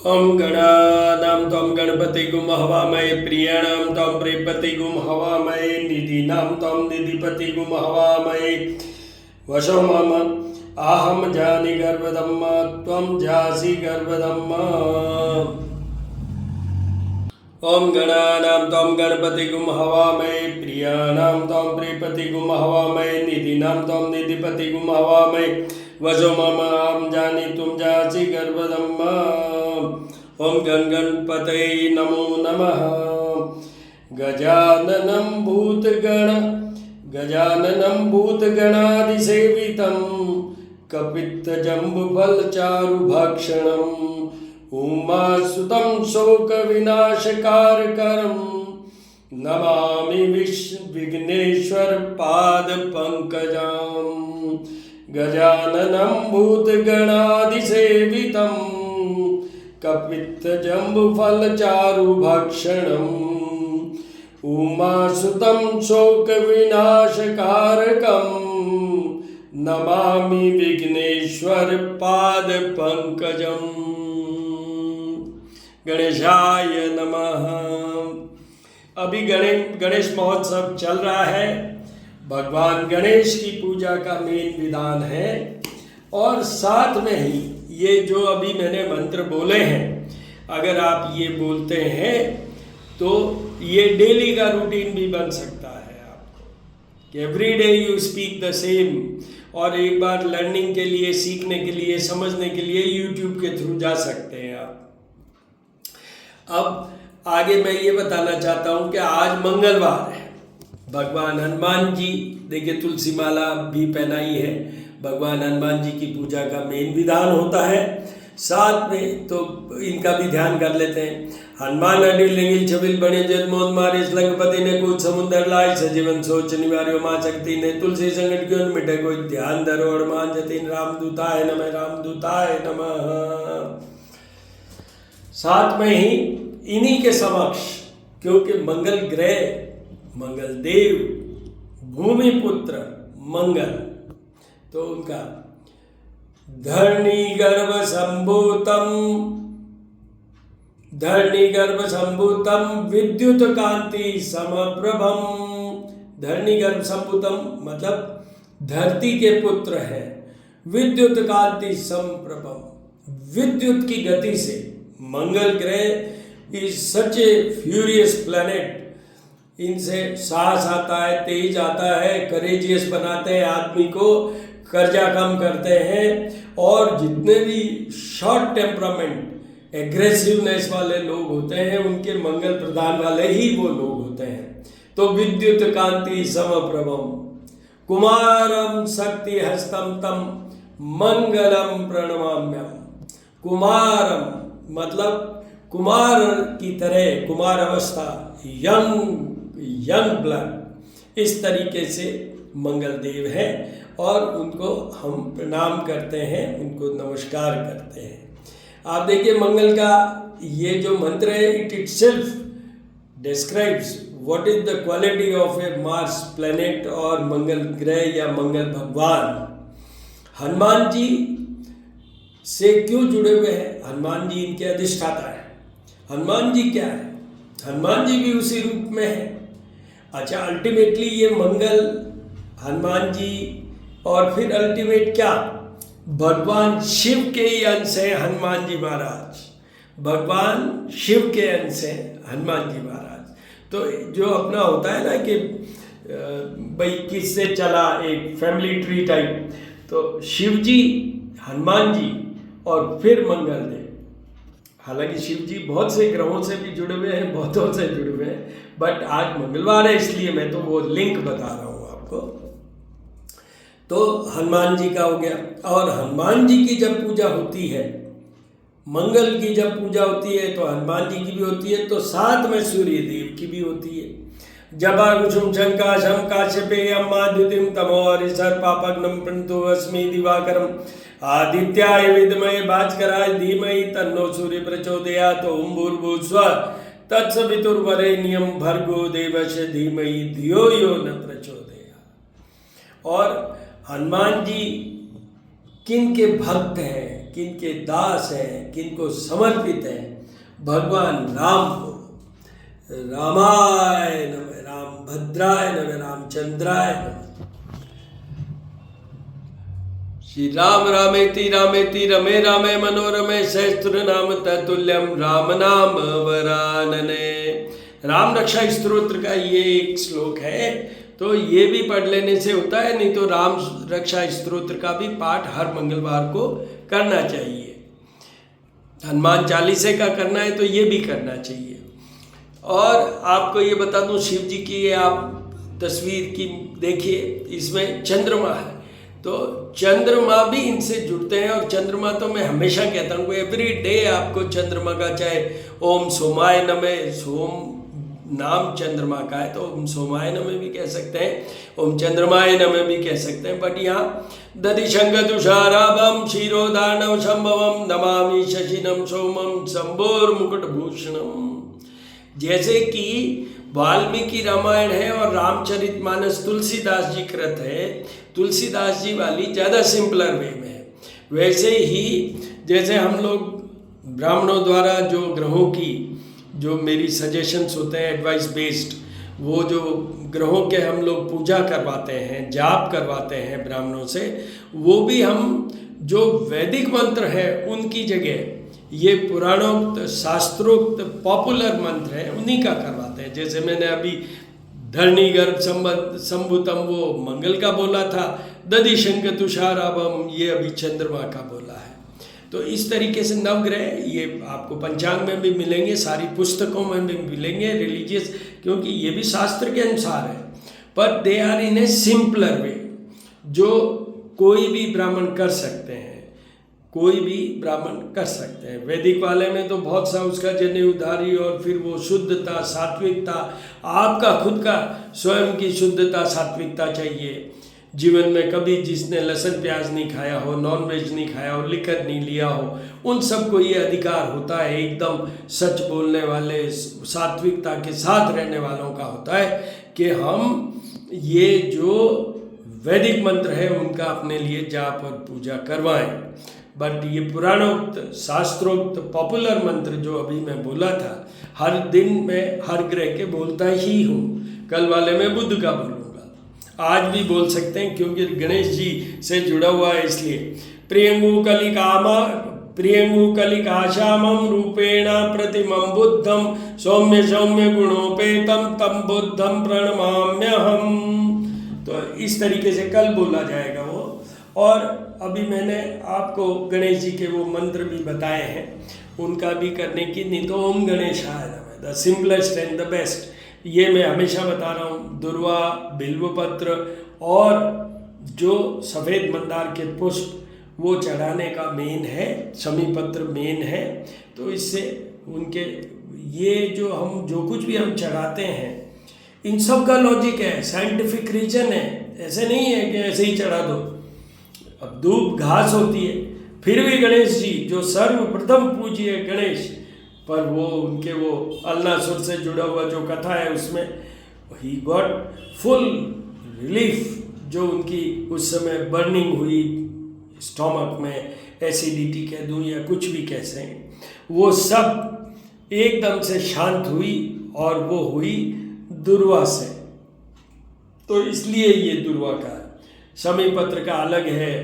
ओम गणानां त्वं गणपतिगुं हवामहे प्रियाणां त्वं प्रियपतिगुं हवामहे निधीनां त्वं निधिपतिगुं हवामहे वशो मम आहम जानि गर्भधम्मा त्वं जासि गर्भधम्मा। ओम गणानां त्वं गणपतिगुं हवामहे प्रियाणां त्वं प्रियपतिगुं हवामहे निधीनां त्वं निधिपतिगुं हवामहे वशो मम आहम जानि तुम जासि गर्भधम्मा। ओम गणपतये नमो नमः। गजाननं भूतगणादिसेवितं कपित्थजम्बुफलचारुभक्षणम् उमासुतं शोकविनाशकारकरं नमामि विघ्नेश्वरपादपङ्कजम्। गजाननं भूतगणादिसेवितं कपित्थजम्बुफलचारुभक्षणम् उमासुतं शोकविनाशकारकं नमामि विघ्नेश्वरपादपङ्कजम्। गणेशाय नमः। अभी गणेश महोत्सव चल रहा है। भगवान गणेश की पूजा का मेन विधान है और साथ में ही ये जो अभी मैंने मंत्र बोले हैं, अगर आप ये बोलते हैं तो ये डेली का रूटीन भी बन सकता है आपको। Every day you speak the same. और एक बार लर्निंग के लिए, सीखने के लिए, समझने के लिए यूट्यूब के थ्रू जा सकते हैं आप। अब आगे मैं ये बताना चाहता हूँ कि आज मंगलवार है। भगवान हनुमान जी, देखिए तुलसी माला भी पहनाई है। भगवान हनुमान जी की पूजा का मेन विधान होता है। साथ में तो इनका भी ध्यान कर लेते हैं। हनुमान अडिल लिंगिल छबिल बने जन्मोद मारे लंकपति ने कुछ समुद्र लाए सजीवन सोच निवार्यो माँ शक्ति ने तुलसी संकट क्यों मिटे कोई ध्यान धरो हनुमान जतिन रामदूताय नमः रामदूताय नमः। साथ में ही इन्हीं के समक्ष, क्योंकि मंगल ग्रह, मंगल देव, भूमि पुत्र मंगल, तो उनका धरणी गर्भ संभूतम विद्युत कांति समप्रभम। धरणी गर्भ संभूतम मतलब धरती के पुत्र है। विद्युत कांति समप्रभम, विद्युत की गति से मंगल ग्रह is such A furious planet. इनसे साहस आता है, तेज आता है, करेजियस बनाते हैं आदमी को, कर्जा कम करते हैं। और जितने भी शॉर्ट टेम्परामेंट, एग्रेसिवनेस वाले लोग होते हैं, उनके मंगल प्रदान वाले ही वो लोग होते हैं। तो विद्युत कांति समप्रभम कुमारम शक्ति हस्तम तम मंगलम प्रणमाम्यम। कुमारम मतलब कुमार की तरह, कुमार अवस्था, यंग ब्लड, इस तरीके से मंगल देव है और उनको हम प्रणाम करते हैं, उनको नमस्कार करते हैं। आप देखिए मंगल का ये जो मंत्र है, it itself describes what is the quality of A Mars planet और मंगल ग्रह या मंगल भगवान। हनुमान जी से क्यों जुड़े हुए हैं? हनुमान जी इनके अधिष्ठाता है। हनुमान जी क्या है? हनुमान जी भी उसी रूप में है। अच्छा, अल्टीमेटली ये मंगल, हनुमान जी और फिर अल्टीमेट क्या? भगवान शिव के ही अंश है हनुमान जी महाराज। भगवान शिव के अंश है हनुमान जी महाराज। तो जो अपना होता है ना कि भाई किससे चला, एक फैमिली ट्री टाइप, तो शिव जी, हनुमान जी और फिर मंगल देव। हालांकि शिव जी बहुत से ग्रहों से भी जुड़े हुए हैं, बहुतों से जुड़े हुए हैं, बट आज मंगलवार है इसलिए मैं तो वो लिंक बता रहा हूँ आपको। तो हनुमान जी का हो गया। और हनुमान जी की जब पूजा होती है, मंगल की जब पूजा होती है, तो हनुमान जी की भी होती है, तो साथ में सूर्य देव की भी होती है। जबाकुसुम शंकाशम काश्यपेयम आदित्यम तमोरिसर पापग्नम प्रणतो अस्मि दिवाकरम आदित्याय विद्महे भास्कराय धीमहि तन्नो सूर्य प्रचोदयात्। ओम भूर्भुवस्सुवः तत्सवितुर्वरेण्यं भर्गो देवस्य धीमहि धियो यो न प्रचोदयात्। और हनुमान जी किन के भक्त हैं? किनके दास हैं, किनको समर्पित हैं, भगवान राम को। रामाय नमः, राम भद्राय नमः, रामचंद्राय नमः। श्री राम रामेति रामेति रमे रामे मनोरमे सहस्त्रनाम तत्तुल्यम राम नाम वरानने। राम रक्षा स्तोत्र का ये एक श्लोक है, तो ये भी पढ़ लेने से होता है, नहीं तो राम रक्षा स्तोत्र का भी पाठ हर मंगलवार को करना चाहिए। हनुमान चालीसे का करना है तो ये भी करना चाहिए। और आपको ये बता दूं, शिव जी की ये आप तस्वीर की देखिए, इसमें चंद्रमा है, तो चंद्रमा भी इनसे जुड़ते हैं। और चंद्रमा तो मैं हमेशा कहता हूँ, एवरी डे आपको चंद्रमा का, चाहे ओम सोमाय नमः, सोम नाम चंद्रमा का है तो ओम सोमाय नमः भी कह सकते हैं, ओम चंद्रमाय नमः भी कह सकते हैं। बट यहाँ दधिशंग तुषाराभम क्षीरोदानव संभवम नमामि शशिनम सोमम शंभोर मुकुट भूषणम। जैसे कि वाल्मीकि रामायण है और रामचरितमानस तुलसीदास जी कृत है, तुलसीदास जी वाली ज़्यादा सिंपलर वे में है, वैसे ही जैसे हम लोग ब्राह्मणों द्वारा जो ग्रहों की जो मेरी सजेशंस होते हैं एडवाइस बेस्ड, वो जो ग्रहों के हम लोग पूजा करवाते हैं, जाप करवाते हैं ब्राह्मणों से, वो भी हम जो वैदिक मंत्र है उनकी जगह ये पुराणोक्त शास्त्रोक्त पॉपुलर मंत्र है उन्हीं का करवाते हैं। जैसे मैंने अभी धरणी गर्भ संभुतम वो मंगल का बोला था, दधिशंक तुषाराभम ये अभी चंद्रमा का बोला है। तो इस तरीके से नवग्रह ये आपको पंचांग में भी मिलेंगे, सारी पुस्तकों में भी मिलेंगे रिलीजियस, क्योंकि ये भी शास्त्र के अनुसार है, पर they are in A simpler way, जो कोई भी ब्राह्मण कर सकते हैं, कोई भी ब्राह्मण कर सकते हैं। वैदिक वाले में तो बहुत सा उसका जनेऊधारी और फिर वो शुद्धता, सात्विकता, आपका खुद का स्वयं की शुद्धता, सात्विकता चाहिए। जीवन में कभी जिसने लहसुन प्याज नहीं खाया हो, नॉन वेज नहीं खाया हो, लिकर नहीं लिया हो, उन सबको ये अधिकार होता है, एकदम सच बोलने वाले, सात्विकता के साथ रहने वालों का होता है कि हम ये जो वैदिक मंत्र है उनका अपने लिए जाप और पूजा करवाएं। बट ये पुराणोक्त शास्त्रोक्त पॉपुलर मंत्र जो अभी मैं बोला था, हर दिन मैं हर ग्रह के बोलता ही हूँ। कल वाले में बुध का बोलूँगा, आज भी बोल सकते हैं क्योंकि गणेश जी से जुड़ा हुआ है, इसलिए प्रियंगु कलिकाशामम रूपेण प्रतिमं बुद्धम सौम्य सौम्य गुणोपेतम तम बुद्धम प्रणमाम्यहम। तो इस तरीके से कल बोला जाएगा वो। और अभी मैंने आपको गणेश जी के वो मंत्र भी बताए हैं, उनका भी करने की, नहीं तो ओम गणेशाय नमः, the simplest and the best. ये मैं हमेशा बता रहा हूँ, दुर्वा, बिल्वपत्र और जो सफ़ेद मंदार के पुष्प वो चढ़ाने का मेन है, शमीपत्र मेन है। तो इससे उनके ये जो हम जो कुछ भी हम चढ़ाते हैं इन सब का लॉजिक है, साइंटिफिक रीजन है, ऐसे नहीं है कि ऐसे ही चढ़ा दो। अब धूप घास होती है, फिर भी गणेश जी जो सर्वप्रथम पूजिए गणेश, पर वो उनके वो अल्लासुर से जुड़ा हुआ जो कथा है उसमें ही गॉट फुल रिलीफ, जो उनकी उस समय बर्निंग हुई स्टोमक में, एसिडिटी कह दूँ या कुछ भी कह सकें, वो सब एकदम से शांत हुई और वो हुई दुर्वा से। तो इसलिए ये दुर्वा का शमी पत्र का अलग है,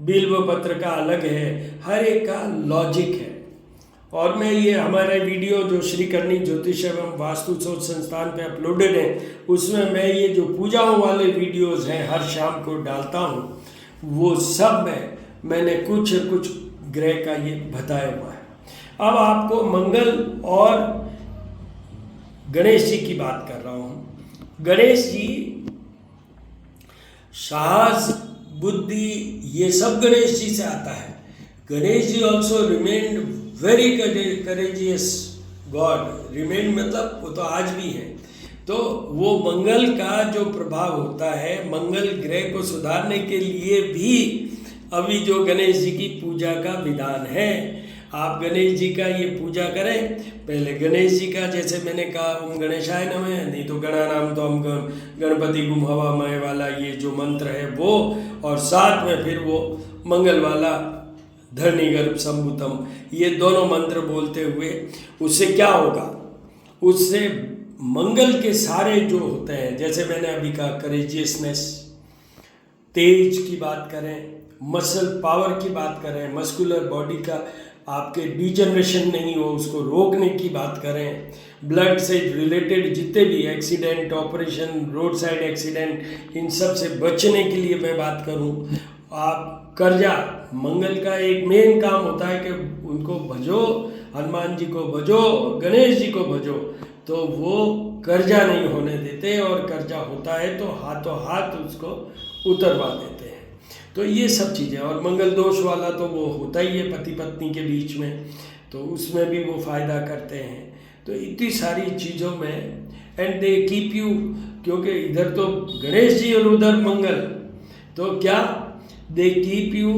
बिल्व पत्र का अलग है, हर एक का लॉजिक है। और मैं ये हमारे वीडियो जो श्री करनी ज्योतिष एवं वास्तु शोध संस्थान पे अपलोडेड है, उसमें मैं ये जो पूजाओं वाले वीडियोस हैं हर शाम को डालता हूँ, वो सब में मैंने कुछ ग्रह का ये बताया हुआ है। अब आपको मंगल और गणेश जी की बात कर रहा हूँ। गणेश जी साहस, बुद्धि, ये सब गणेश जी से आता है। Ganesh ji also remained very courageous god, remain मतलब वो तो आज भी है। तो वो मंगल का जो प्रभाव होता है, मंगल ग्रह को सुधारने के लिए भी अभी जो गणेश जी की पूजा का विधान है, आप गणेश जी का ये पूजा करें। पहले गणेश जी का जैसे मैंने कहा ओम गणेशाय नमः, नहीं तो गणानाम तो हम गणपति गुम हवामय वाला ये जो मंत्र है वो, और साथ में फिर वो मंगल वाला धरणीगर्भ संभुतम, ये दोनों मंत्र बोलते हुए उससे क्या होगा, उससे मंगल के सारे जो होते हैं, जैसे मैंने अभी कहा करेजियसनेस, तेज की बात करें, मसल पावर की बात करें, मस्कुलर बॉडी का आपके डिजनरेशन नहीं हो उसको रोकने की बात करें, ब्लड से रिलेटेड जितने भी accident, operation, road side accident, इन सब से बचने के लिए मैं बात करूं, आप कर्जा, मंगल का एक मेन काम होता है कि उनको भजो, हनुमान जी को भजो, गणेश जी को भजो, तो वो कर्जा नहीं होने देते, और कर्जा होता है तो हाथों हाथ उसको उतरवा देते हैं। तो ये सब चीज़ें, और मंगल दोष वाला तो वो होता ही है पति पत्नी के बीच में, तो उसमें भी वो फ़ायदा करते हैं। तो इतनी सारी चीज़ों में, एंड दे कीप यू, क्योंकि इधर तो गणेश जी और उधर मंगल, तो क्या they keep you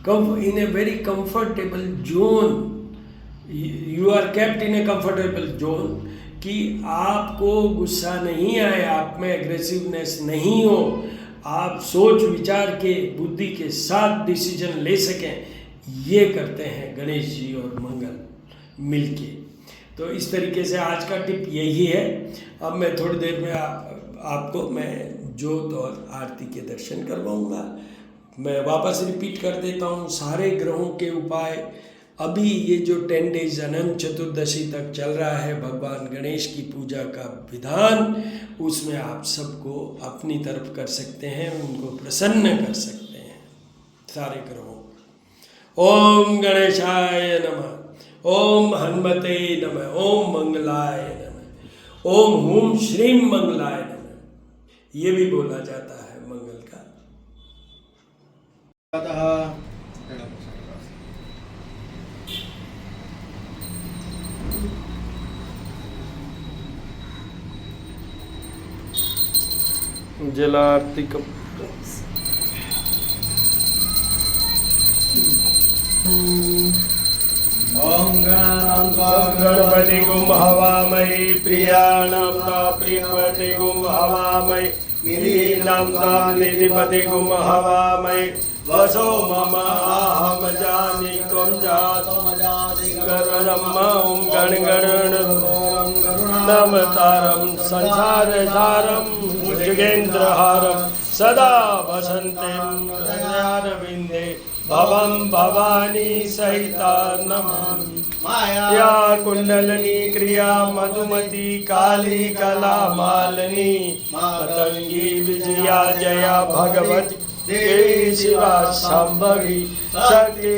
in a very comfortable zone, you are kept in a comfortable zone, कि आपको गुस्सा नहीं आए, आप में एग्रेसिवनेस नहीं हो, आप सोच विचार के बुद्धि के साथ डिसीजन ले सकें, ये करते हैं गणेश जी और मंगल मिलके। तो इस तरीके से आज का टिप यही है। अब मैं थोड़ी देर में आपको मैं ज्योत और आरती के दर्शन करवाऊंगा। मैं वापस रिपीट कर देता हूँ, सारे ग्रहों के उपाय अभी ये जो 10 डेज अनंत चतुर्दशी तक चल रहा है, भगवान गणेश की पूजा का विधान, उसमें आप सबको अपनी तरफ कर सकते हैं, उनको प्रसन्न कर सकते हैं सारे ग्रहों। ओम गणेशाय नमः, ओम हनुमते नमः, ओम मंगलाय नमः, ओम हुम श्रीम मंगलाय नमः, ये भी बोला जाता है मंगल का। जलारती कप ओम गणपति गुम हवामहे प्रियाणां प्रियपति गुम हवामहे गिरीणां निधिपति गुम हवामहे वसो मम अहम जानि त्वं जातो गरुडम् ओम गण गण नमतारं संसारसारं भुजगेन्द्रहारं सदा वसन्तं हृदयारविन्दे भवं भवानी सहिता नमामि। या कुंडलनी क्रिया मधुमती काली कला मालिनी पतंगी विजया जया भगवती देवी शिवा संभवी शक्ति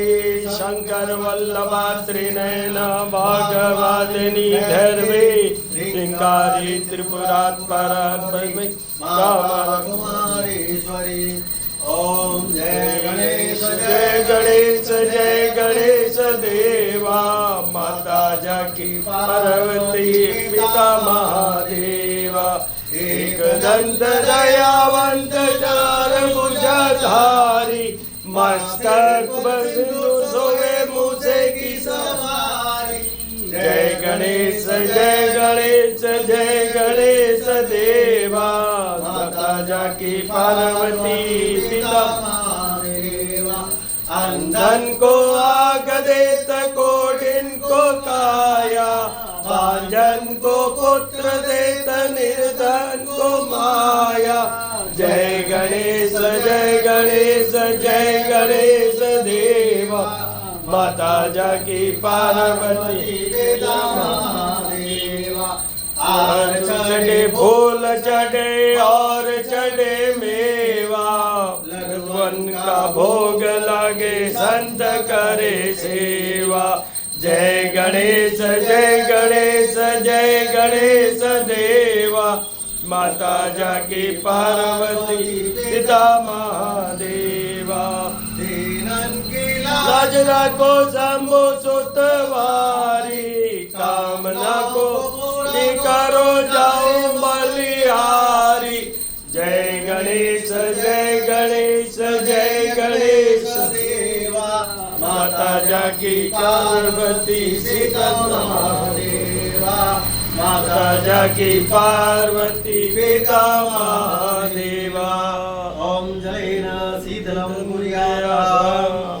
शंकर वल्लभा त्रिनयना भगवतिनी धैर्वे श्रृंगारी त्रिपुरात्परात्मै कुमारेश्वरी। ओम जय गणेश जय गणेश जय गणेश देवा, माता जाकी पार्वती पिता महादेवा, एक दंत दयावंत चार भुजधारी, मस्तक बंधु सोवे मूसे की सवारी। जय गणेश जय गणेश जय गणेश देवा, माता जाकी पार्वती पिता महादेवा, अंधन को आग देत कोटिन को काया, भांजन को पुत्र देत निर्धन को माया। जय गणेश जय गणेश जय गणेश देवा, माता जाकी पार्वती पिता महादेवा। और चढ़े फूल चढ़े और चढ़े मेवा, लघुवन का भोग लागे संत करे सेवा। जय गणेश जय गणेश जय गणेश देवा, माता जाकी पार्वती पिता महादेवा। लाज को शंभु सुतवारी, कामना को पूरी करो जाओ बलिहारी। जय गणेश जय गणेश जय गणेश देवा, माता जाकी पार्वती सीता महादेवा, माता जाकी पार्वती पिता महादेवा। ओम जलेन शीतलं कुर्यात्।